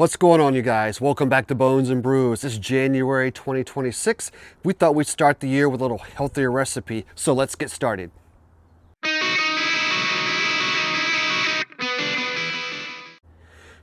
What's going on, you guys? Welcome back to Bones and Brews. It's January 2026. We thought we'd start the year with a little healthier recipe, so let's get started.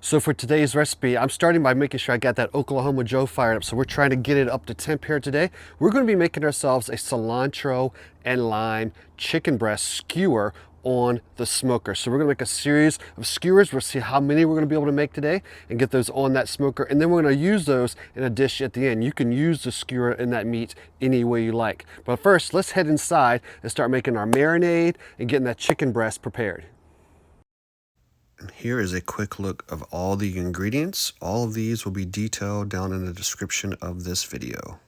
So for today's recipe, I'm starting by making sure I got that Oklahoma Joe fired up. So we're trying to get it up to temp here today. We're going to be making ourselves a cilantro and lime chicken breast skewer on the smoker. So we're going to make a series of skewers. We'll see how many we're going to be able to make today and get those on that smoker. And then we're going to use those in a dish at the end. You can use the skewer in that meat any way you like. But first, let's head inside and start making our marinade and getting that chicken breast prepared. And here is a quick look of all the ingredients. All of these will be detailed down in the description of this video.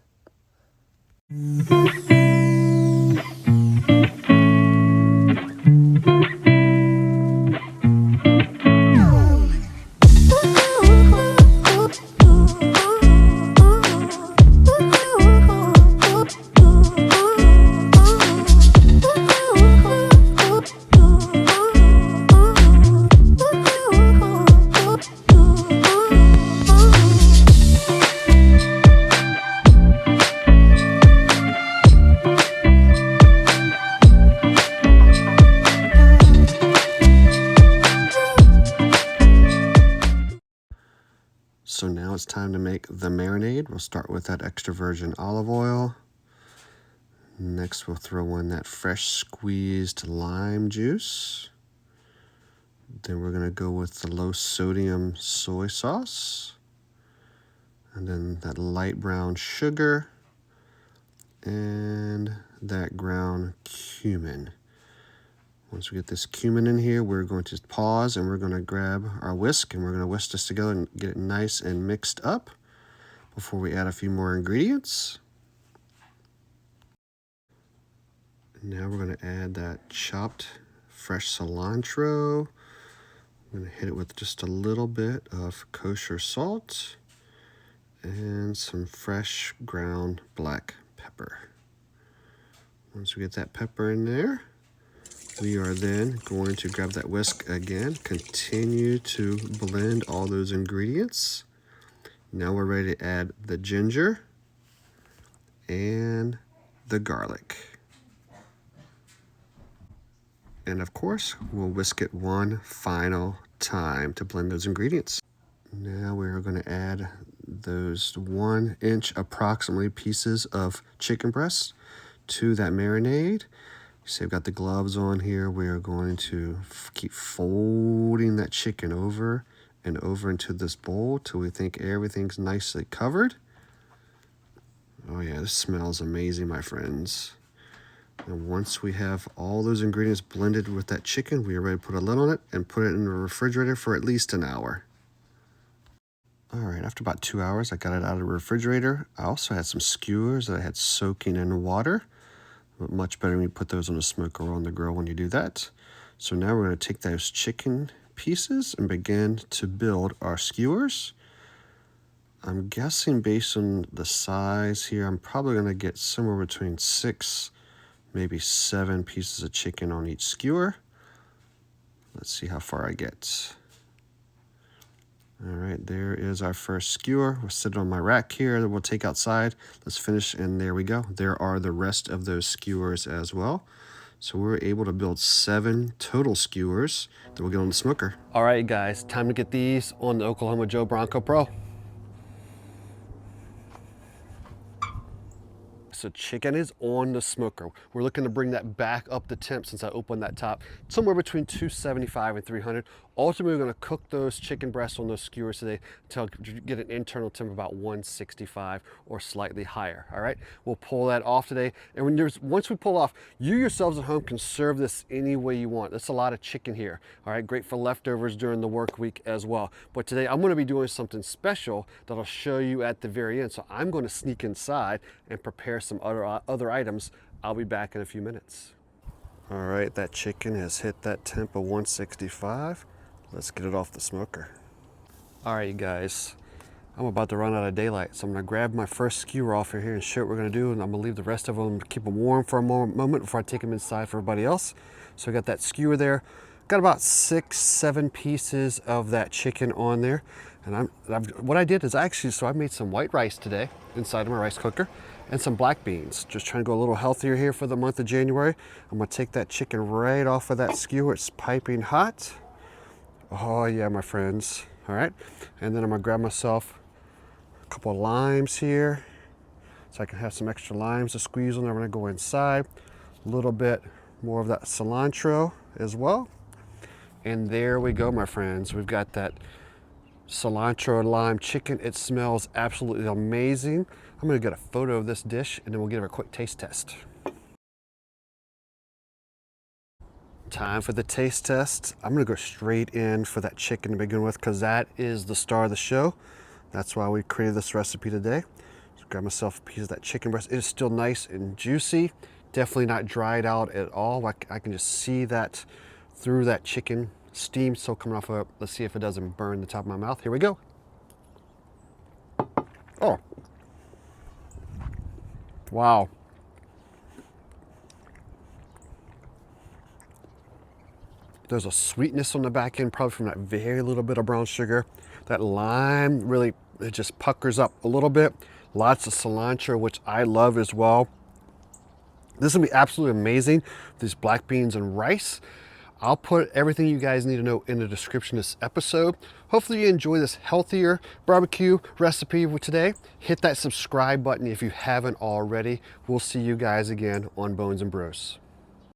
So now it's time to make the marinade. We'll start with that extra virgin olive oil. Next we'll throw in that fresh squeezed lime juice. Then we're going to go with the low sodium soy sauce. And then that light brown sugar. And that ground cumin. Once we get this cumin in here, we're going to pause and we're going to grab our whisk and we're going to whisk this together and get it nice and mixed up before we add a few more ingredients. Now we're going to add that chopped fresh cilantro. I'm going to hit it with just a little bit of kosher salt and some fresh ground black pepper. Once we get that pepper in there, we are then going to grab that whisk again, continue to blend all those ingredients. Now we're ready to add the ginger and the garlic. And of course, we'll whisk it one final time to blend those ingredients. Now we're going to add those 1 inch approximately pieces of chicken breast to that marinade. So I've got the gloves on here. We are going to keep folding that chicken over and over into this bowl till we think everything's nicely covered. Oh yeah, this smells amazing, my friends. And once we have all those ingredients blended with that chicken, we are ready to put a lid on it and put it in the refrigerator for at least an hour. All right, after about 2 hours, I got it out of the refrigerator. I also had some skewers that I had soaking in water. But much better when you put those on the smoker or on the grill when you do that. So now we're going to take those chicken pieces and begin to build our skewers. I'm guessing based on the size here, I'm probably going to get somewhere between 6, maybe 7 pieces of chicken on each skewer. Let's see how far I get. All right, there is our first skewer. We'll sit it on my rack here that we'll take outside. Let's finish, and there we go. There are the rest of those skewers as well. So we're able to build 7 total skewers that we'll get on the smoker. All right, guys, time to get these on the Oklahoma Joe Bronco Pro. So chicken is on the smoker. We're looking to bring that back up the temp since I opened that top, somewhere between 275 and 300. Ultimately, we're going to cook those chicken breasts on those skewers today until get an internal temp of about 165 or slightly higher. All right, we'll pull that off today. And once we pull off, you yourselves at home can serve this any way you want. That's a lot of chicken here. All right, great for leftovers during the work week as well. But today I'm going to be doing something special that I'll show you at the very end. So I'm going to sneak inside and prepare some other items. I'll be back in a few minutes. All right, that chicken has hit that temp of 165. Let's get it off the smoker. All right, you guys, I'm about to run out of daylight, so I'm gonna grab my first skewer off of here and show what we're gonna do, and I'm gonna leave the rest of them, keep them warm for a moment before I take them inside for everybody else. So I got that skewer there. got about 6-7 pieces of that chicken on there. And what I did is so I made some white rice today inside of my rice cooker and some black beans. Just trying to go a little healthier here for the month of January. I'm gonna take that chicken right off of that skewer. It's piping hot. Oh yeah, my friends. All right, and then I'm gonna grab myself a couple of limes here so I can have some extra limes to squeeze on. I'm gonna go inside. A little bit more of that cilantro as well. And there we go, my friends. We've got that cilantro and lime chicken. It smells absolutely amazing. I'm gonna get a photo of this dish and then we'll give it a quick taste test. Time for the taste test. I'm gonna go straight in for that chicken to begin with because that is the star of the show. That's why we created this recipe today. So grab myself a piece of that chicken breast. It is still nice and juicy. Definitely not dried out at all. I can just see that through that chicken. Steam still coming off of it. Let's see if it doesn't burn the top of my mouth. Here we go. Oh. Wow. There's a sweetness on the back end, probably from that very little bit of brown sugar. That lime really, it just puckers up a little bit. Lots of cilantro, which I love as well. This will be absolutely amazing. These black beans and rice. I'll put everything you guys need to know in the description of this episode. Hopefully you enjoy this healthier barbecue recipe for today. Hit that subscribe button if you haven't already. We'll see you guys again on Bones and Bros.